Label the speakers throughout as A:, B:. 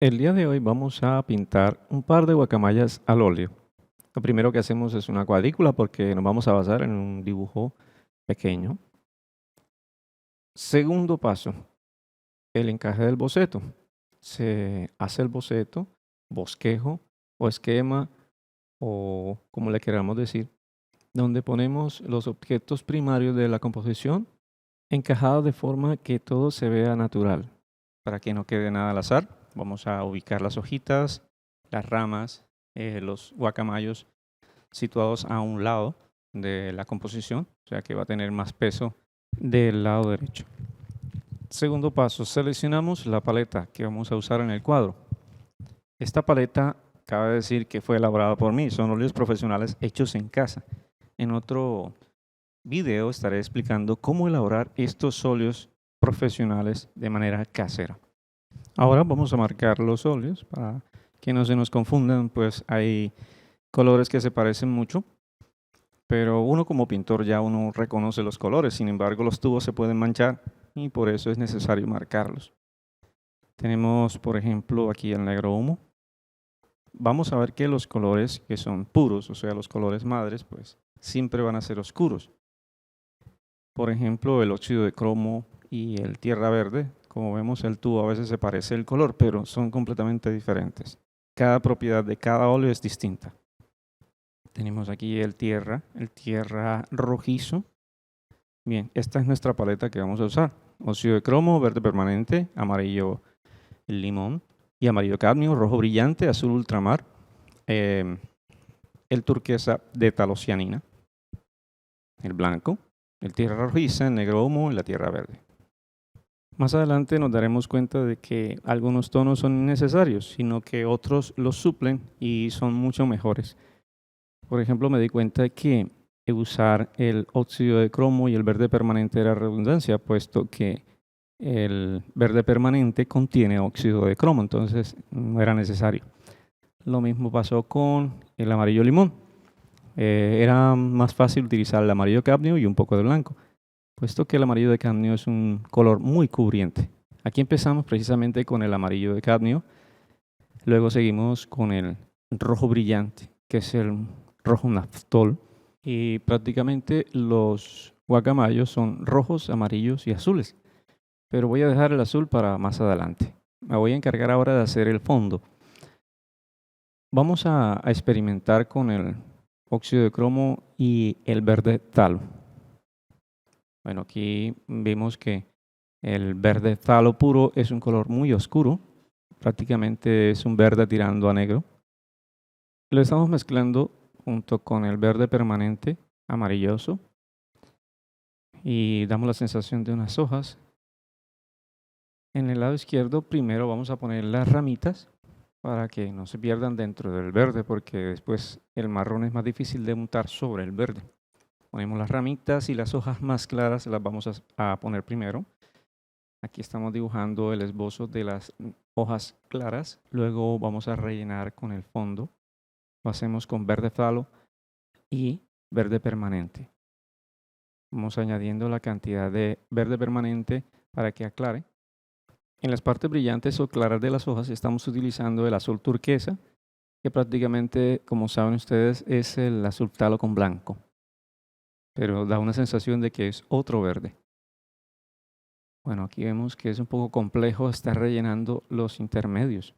A: El día de hoy vamos a pintar un par de guacamayas al óleo. Lo primero que hacemos es una cuadrícula porque nos vamos a basar en un dibujo pequeño. Segundo paso, el encaje del boceto. Se hace el boceto, bosquejo o esquema o como le queramos decir, donde ponemos los objetos primarios de la composición encajados de forma que todo se vea natural. Para que no quede nada al azar, vamos a ubicar las hojitas, las ramas, los guacamayos situados a un lado de la composición, o sea que va a tener más peso del lado derecho. Segundo paso, seleccionamos la paleta que vamos a usar en el cuadro. Esta paleta, cabe decir que fue elaborada por mí, son óleos profesionales hechos en casa. En otro video estaré explicando cómo elaborar estos óleos profesionales de manera casera. Ahora vamos a marcar los óleos para que no se nos confundan, pues hay colores que se parecen mucho, pero uno como pintor ya uno reconoce los colores, sin embargo los tubos se pueden manchar y por eso es necesario marcarlos. Tenemos por ejemplo aquí el negro humo. Vamos a ver que los colores que son puros, o sea los colores madres, pues siempre van a ser oscuros. Por ejemplo el óxido de cromo y el tierra verde, como vemos el tubo a veces se parece el color, pero son completamente diferentes. Cada propiedad de cada óleo es distinta. Tenemos aquí el tierra rojizo. Bien, esta es nuestra paleta que vamos a usar. Óxido de cromo, verde permanente, amarillo limón y amarillo cadmio, rojo brillante, azul ultramar, el turquesa de talocianina, el blanco, el tierra rojiza, el negro humo y la tierra verde. Más adelante nos daremos cuenta de que algunos tonos son innecesarios, sino que otros los suplen y son mucho mejores. Por ejemplo, me di cuenta de que usar el óxido de cromo y el verde permanente era redundancia, puesto que el verde permanente contiene óxido de cromo, entonces no era necesario. Lo mismo pasó con el amarillo limón. Era más fácil utilizar el amarillo cadmio y un poco de blanco, puesto que el amarillo de cadmio es un color muy cubriente. Aquí empezamos precisamente con el amarillo de cadmio, luego seguimos con el rojo brillante, que es el rojo naftol, y prácticamente los guacamayos son rojos, amarillos y azules, pero voy a dejar el azul para más adelante. Me voy a encargar ahora de hacer el fondo. Vamos a experimentar con el óxido de cromo y el verde talo. Bueno, aquí vemos que el verde talo puro es un color muy oscuro, prácticamente es un verde tirando a negro. Lo estamos mezclando junto con el verde permanente amarilloso y damos la sensación de unas hojas. En el lado izquierdo primero vamos a poner las ramitas para que no se pierdan dentro del verde, porque después el marrón es más difícil de untar sobre el verde. Ponemos las ramitas y las hojas más claras las vamos a poner primero. Aquí estamos dibujando el esbozo de las hojas claras. Luego vamos a rellenar con el fondo. Lo hacemos con verde talo y verde permanente. Vamos añadiendo la cantidad de verde permanente para que aclare. En las partes brillantes o claras de las hojas estamos utilizando el azul turquesa, que prácticamente, como saben ustedes, es el azul talo con blanco, pero da una sensación de que es otro verde. Bueno, aquí vemos que es un poco complejo estar rellenando los intermedios.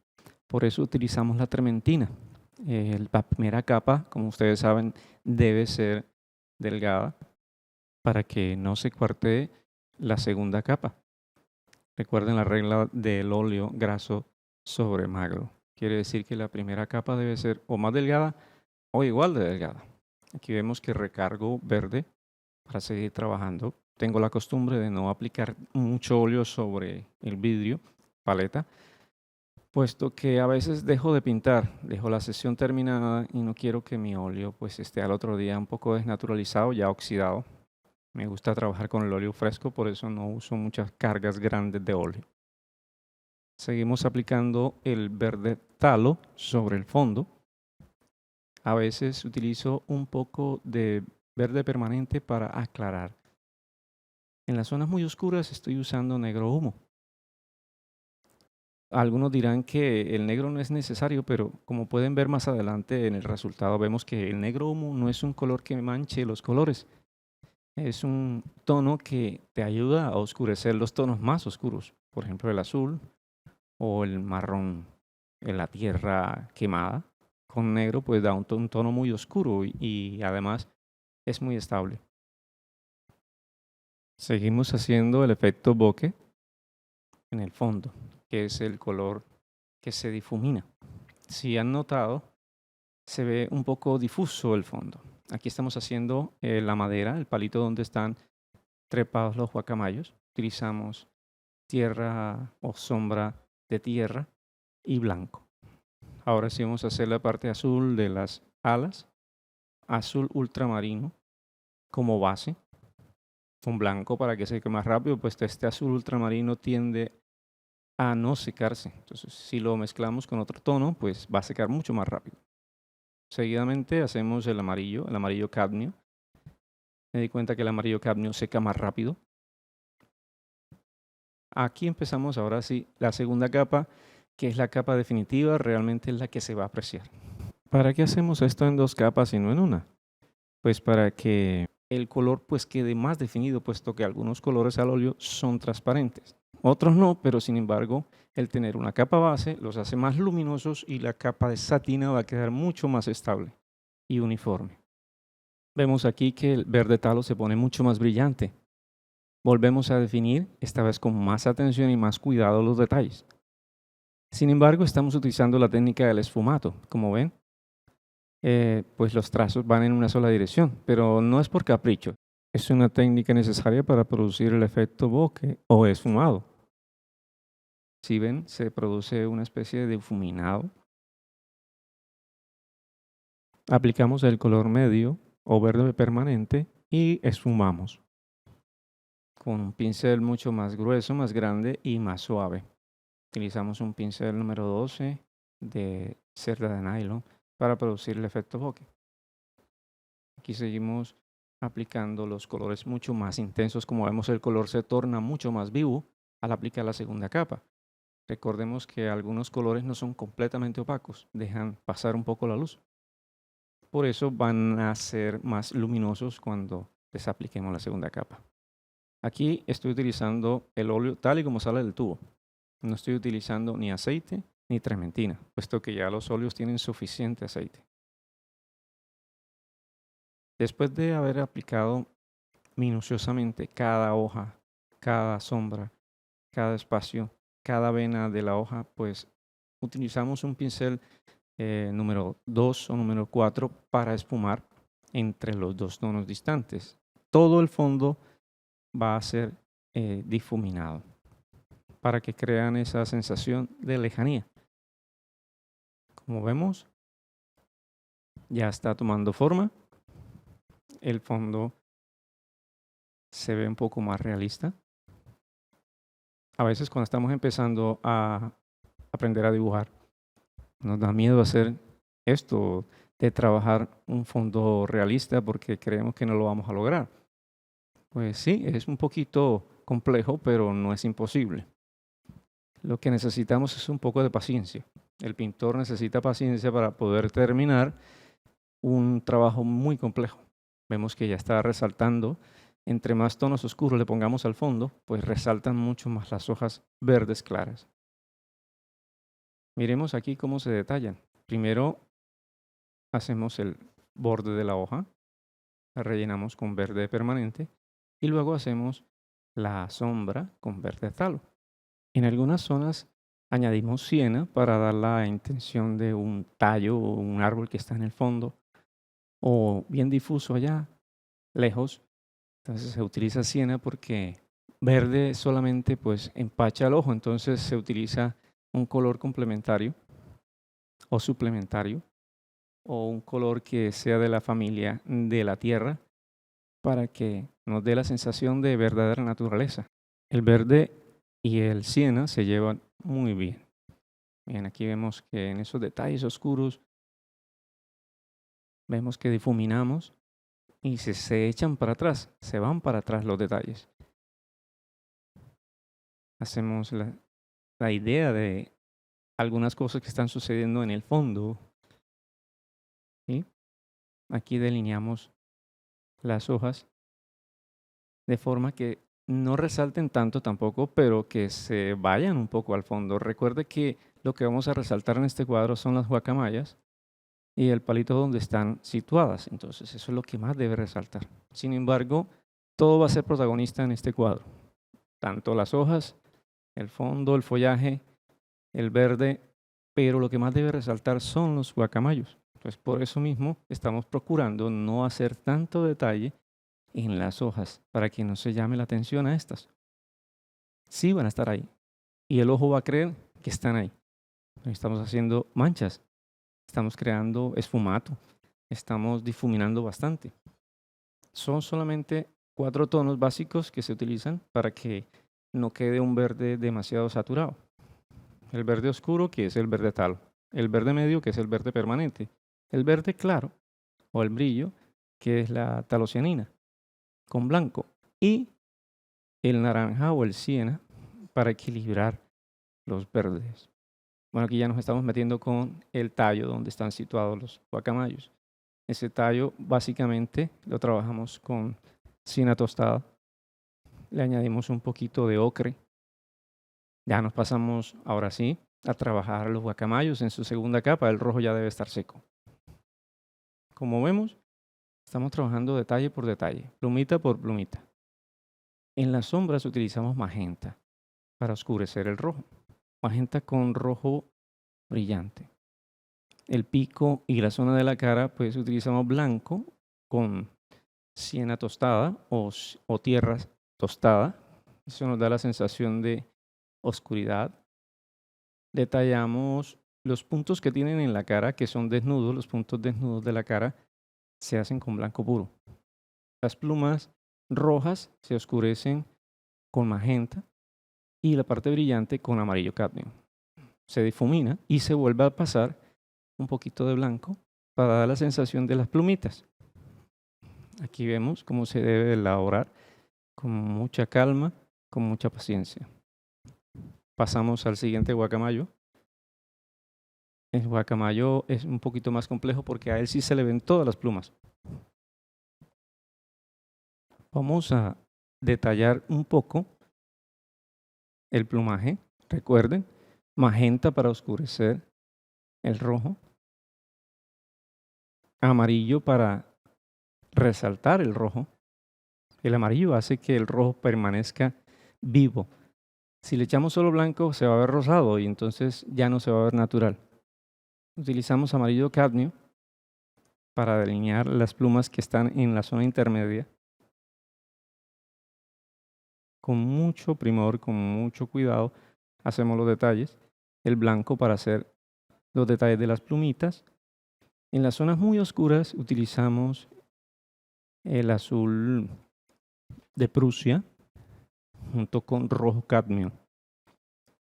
A: Por eso utilizamos la trementina. La primera capa, como ustedes saben, debe ser delgada para que no se cuartee la segunda capa. Recuerden la regla del óleo graso sobre magro. Quiere decir que la primera capa debe ser o más delgada o igual de delgada. Aquí vemos que recargo verde para seguir trabajando. Tengo la costumbre de no aplicar mucho óleo sobre el vidrio, paleta, puesto que a veces dejo de pintar, dejo la sesión terminada y no quiero que mi óleo pues esté al otro día un poco desnaturalizado, ya oxidado. Me gusta trabajar con el óleo fresco, por eso no uso muchas cargas grandes de óleo. Seguimos aplicando el verde talo sobre el fondo. A veces utilizo un poco de verde permanente para aclarar. En las zonas muy oscuras estoy usando negro humo. Algunos dirán que el negro no es necesario, pero como pueden ver más adelante en el resultado, vemos que el negro humo no es un color que manche los colores. Es un tono que te ayuda a oscurecer los tonos más oscuros, por ejemplo el azul o el marrón en la tierra quemada. Con negro pues da un tono muy oscuro y además es muy estable. Seguimos haciendo el efecto bokeh en el fondo, que es el color que se difumina. Si han notado, se ve un poco difuso el fondo. Aquí estamos haciendo la madera, el palito donde están trepados los guacamayos. Utilizamos tierra o sombra de tierra y blanco. Ahora sí vamos a hacer la parte azul de las alas, azul ultramarino como base, con blanco para que seque más rápido, pues este azul ultramarino tiende a no secarse. Entonces, si lo mezclamos con otro tono, pues va a secar mucho más rápido. Seguidamente hacemos el amarillo cadmio. Me di cuenta que el amarillo cadmio seca más rápido. Aquí empezamos ahora sí la segunda capa, que es la capa definitiva, realmente es la que se va a apreciar. ¿Para qué hacemos esto en dos capas y no en una? Pues para que el color pues quede más definido, puesto que algunos colores al óleo son transparentes. Otros no, pero sin embargo, el tener una capa base los hace más luminosos y la capa de satina va a quedar mucho más estable y uniforme. Vemos aquí que el verde talo se pone mucho más brillante. Volvemos a definir, esta vez con más atención y más cuidado los detalles. Sin embargo, estamos utilizando la técnica del esfumato. Como ven, pues los trazos van en una sola dirección, pero no es por capricho. Es una técnica necesaria para producir el efecto bokeh o esfumado. Si ven, se produce una especie de difuminado. Aplicamos el color medio o verde permanente y esfumamos con un pincel mucho más grueso, más grande y más suave. Utilizamos un pincel número 12 de cerda de nylon para producir el efecto bokeh. Aquí seguimos aplicando los colores mucho más intensos. Como vemos, el color se torna mucho más vivo al aplicar la segunda capa. Recordemos que algunos colores no son completamente opacos, dejan pasar un poco la luz. Por eso van a ser más luminosos cuando les apliquemos la segunda capa. Aquí estoy utilizando el óleo tal y como sale del tubo. No estoy utilizando ni aceite ni trementina, puesto que ya los óleos tienen suficiente aceite. Después de haber aplicado minuciosamente cada hoja, cada sombra, cada espacio, cada vena de la hoja, pues utilizamos un pincel número 2 o número 4 para esfumar entre los dos tonos distantes. Todo el fondo va a ser difuminado para que crean esa sensación de lejanía. Como vemos, ya está tomando forma. El fondo se ve un poco más realista. A veces cuando estamos empezando a aprender a dibujar, nos da miedo hacer esto de trabajar un fondo realista porque creemos que no lo vamos a lograr. Pues sí, es un poquito complejo, pero no es imposible. Lo que necesitamos es un poco de paciencia. El pintor necesita paciencia para poder terminar un trabajo muy complejo. Vemos que ya está resaltando. Entre más tonos oscuros le pongamos al fondo, pues resaltan mucho más las hojas verdes claras. Miremos aquí cómo se detallan. Primero hacemos el borde de la hoja, la rellenamos con verde permanente y luego hacemos la sombra con verde talo. En algunas zonas añadimos siena para dar la intención de un tallo o un árbol que está en el fondo o bien difuso allá, lejos. Entonces se utiliza siena porque verde solamente pues empacha el ojo, entonces se utiliza un color complementario o suplementario o un color que sea de la familia de la tierra para que nos dé la sensación de verdadera naturaleza. El verde y el siena se llevan muy bien. Bien, aquí vemos que en esos detalles oscuros vemos que difuminamos y se echan para atrás, se van para atrás los detalles. Hacemos la idea de algunas cosas que están sucediendo en el fondo. ¿Sí? Aquí delineamos las hojas de forma que no resalten tanto tampoco, pero que se vayan un poco al fondo. Recuerde que lo que vamos a resaltar en este cuadro son las guacamayas y el palito donde están situadas. Entonces, eso es lo que más debe resaltar. Sin embargo, todo va a ser protagonista en este cuadro. Tanto las hojas, el fondo, el follaje, el verde, pero lo que más debe resaltar son los guacamayos. Entonces, por eso mismo estamos procurando no hacer tanto detalle en las hojas para que no se llame la atención a estas. Sí van a estar ahí y el ojo va a creer que están ahí. Estamos haciendo manchas, estamos creando esfumato, estamos difuminando bastante. Son solamente 4 tonos básicos que se utilizan para que no quede un verde demasiado saturado. El verde oscuro, que es el verde talo. El verde medio, que es el verde permanente. El verde claro, o el brillo, que es la talocianina, con blanco. Y el naranja o el siena, para equilibrar los verdes. Bueno, aquí ya nos estamos metiendo con el tallo donde están situados los guacamayos. Ese tallo básicamente lo trabajamos con siena tostada. Le añadimos un poquito de ocre. Ya nos pasamos, ahora sí, a trabajar los guacamayos en su segunda capa. El rojo ya debe estar seco. Como vemos, estamos trabajando detalle por detalle, plumita por plumita. En las sombras utilizamos magenta para oscurecer el rojo. Magenta con rojo brillante. El pico y la zona de la cara, pues utilizamos blanco con siena tostada o tierra tostada. Eso nos da la sensación de oscuridad. Detallamos los puntos que tienen en la cara, que son desnudos, los puntos desnudos de la cara se hacen con blanco puro. Las plumas rojas se oscurecen con magenta y la parte brillante con amarillo cadmio. Se difumina y se vuelve a pasar un poquito de blanco para dar la sensación de las plumitas. Aquí vemos cómo se debe elaborar con mucha calma, con mucha paciencia. Pasamos al siguiente guacamayo. El guacamayo es un poquito más complejo porque a él sí se le ven todas las plumas. Vamos a detallar un poco el plumaje. Recuerden, magenta para oscurecer el rojo, amarillo para resaltar el rojo. El amarillo hace que el rojo permanezca vivo. Si le echamos solo blanco se va a ver rosado y entonces ya no se va a ver natural. Utilizamos amarillo cadmio para delinear las plumas que están en la zona intermedia. Con mucho primor, con mucho cuidado, hacemos los detalles. El blanco para hacer los detalles de las plumitas. En las zonas muy oscuras utilizamos el azul de Prusia junto con rojo cadmio.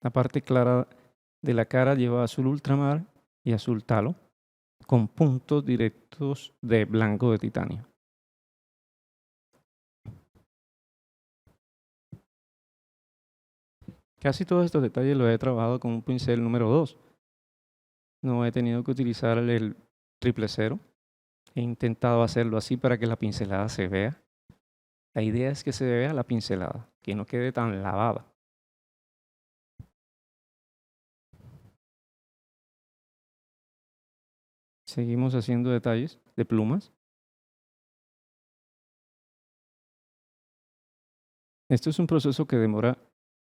A: La parte clara de la cara lleva azul ultramar y azul talo con puntos directos de blanco de titanio. Casi todos estos detalles los he trabajado con un pincel número 2. No he tenido que utilizar el 000. He intentado hacerlo así para que la pincelada se vea. La idea es que se vea la pincelada, que no quede tan lavada. Seguimos haciendo detalles de plumas. Esto es un proceso que demora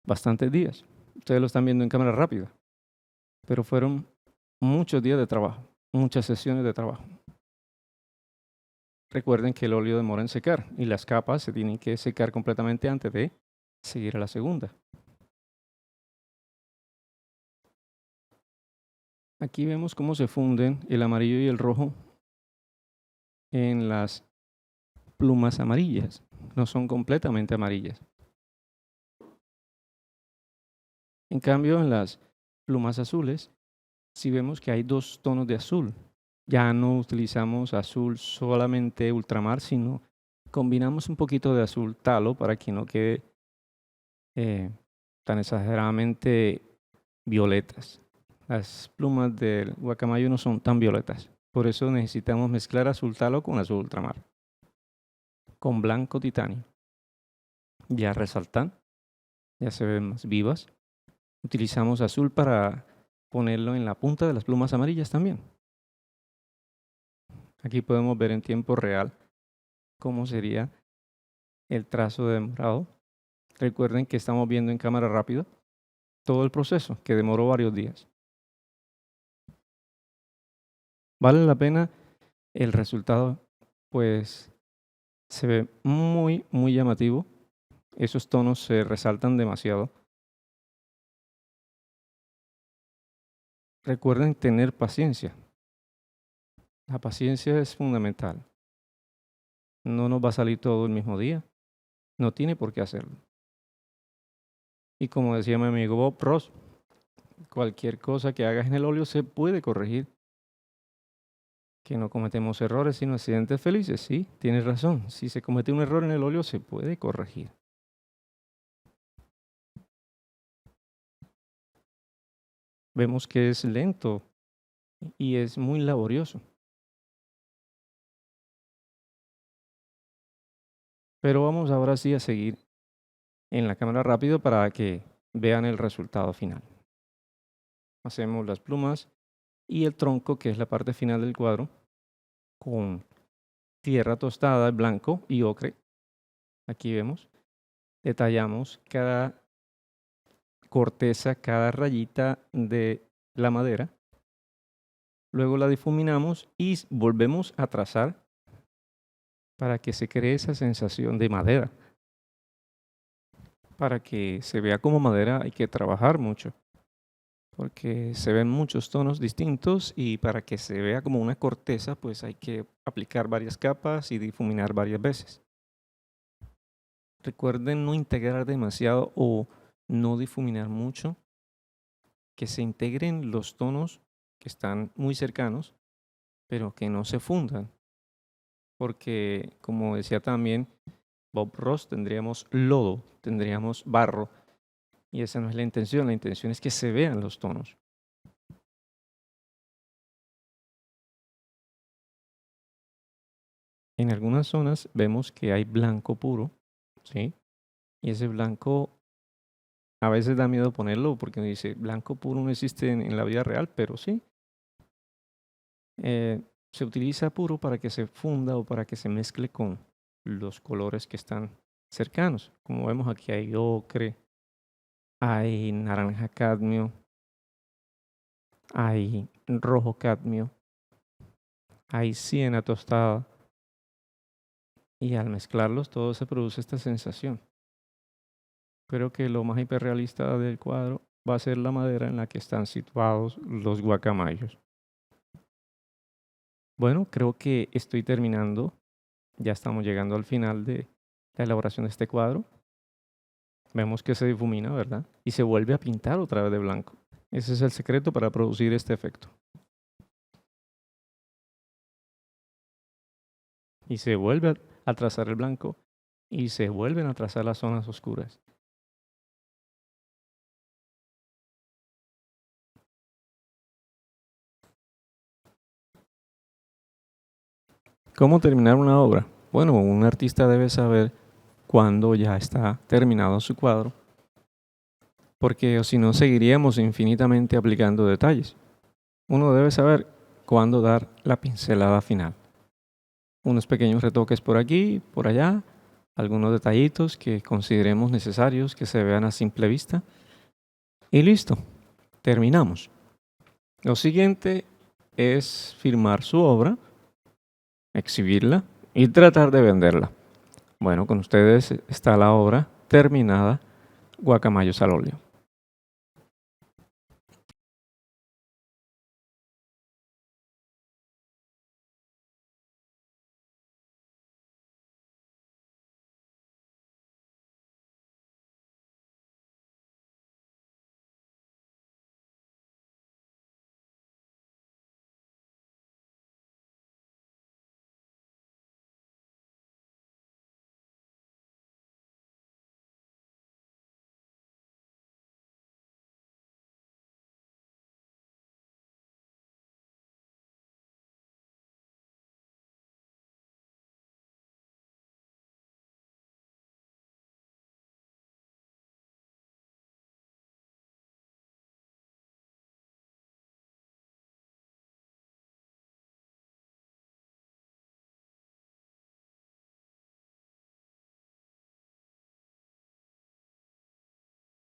A: bastantes días. Ustedes lo están viendo en cámara rápida, pero fueron muchos días de trabajo, muchas sesiones de trabajo. Recuerden que el óleo demora en secar y las capas se tienen que secar completamente antes de seguir a la segunda. Aquí vemos cómo se funden el amarillo y el rojo en las plumas amarillas. No son completamente amarillas. En cambio, en las plumas azules, sí vemos que hay 2 tonos de azul. Ya no utilizamos azul solamente ultramar, sino combinamos un poquito de azul talo para que no quede tan exageradamente violetas. Las plumas del guacamayo no son tan violetas. Por eso necesitamos mezclar azul talo con azul ultramar. Con blanco titanio. Ya resaltan, ya se ven más vivas. Utilizamos azul para ponerlo en la punta de las plumas amarillas también. Aquí podemos ver en tiempo real cómo sería el trazo de morado. Recuerden que estamos viendo en cámara rápida todo el proceso, que demoró varios días. Vale la pena el resultado, pues se ve muy, muy llamativo. Esos tonos se resaltan demasiado. Recuerden tener paciencia. La paciencia es fundamental. No nos va a salir todo el mismo día. No tiene por qué hacerlo. Y como decía mi amigo Bob Ross, cualquier cosa que hagas en el óleo se puede corregir. Que no cometemos errores sino accidentes felices. Sí, tienes razón. Si se comete un error en el óleo se puede corregir. Vemos que es lento y es muy laborioso. Pero vamos ahora sí a seguir en la cámara rápido para que vean el resultado final. Hacemos las plumas y el tronco, que es la parte final del cuadro, con tierra tostada, blanco y ocre. Aquí vemos. Detallamos cada corteza, cada rayita de la madera. Luego la difuminamos y volvemos a trazar para que se cree esa sensación de madera. Para que se vea como madera hay que trabajar mucho, porque se ven muchos tonos distintos y para que se vea como una corteza, pues hay que aplicar varias capas y difuminar varias veces. Recuerden no integrar demasiado o no difuminar mucho, que se integren los tonos que están muy cercanos, pero que no se fundan, porque como decía también Bob Ross, tendríamos lodo, tendríamos barro, y esa no es la intención es que se vean los tonos. En algunas zonas vemos que hay blanco puro, ¿sí? Y ese blanco a veces da miedo ponerlo porque dice, blanco puro no existe en la vida real, pero sí. Se utiliza puro para que se funda o para que se mezcle con los colores que están cercanos. Como vemos aquí hay ocre, hay naranja cadmio, hay rojo cadmio, hay siena tostada. Y al mezclarlos todo se produce esta sensación. Creo que lo más hiperrealista del cuadro va a ser la madera en la que están situados los guacamayos. Bueno, creo que estoy terminando. Ya estamos llegando al final de la elaboración de este cuadro. Vemos que se difumina, ¿verdad? Y se vuelve a pintar otra vez de blanco. Ese es el secreto para producir este efecto. Y se vuelve a trazar el blanco y se vuelven a trazar las zonas oscuras. ¿Cómo terminar una obra? Bueno, un artista debe saber cuándo ya está terminado su cuadro, porque si no seguiríamos infinitamente aplicando detalles. Uno debe saber cuándo dar la pincelada final. Unos pequeños retoques por aquí, por allá, algunos detallitos que consideremos necesarios, que se vean a simple vista. Y listo, terminamos. Lo siguiente es firmar su obra, exhibirla y tratar de venderla. Bueno, con ustedes está la obra terminada, Guacamayos al óleo.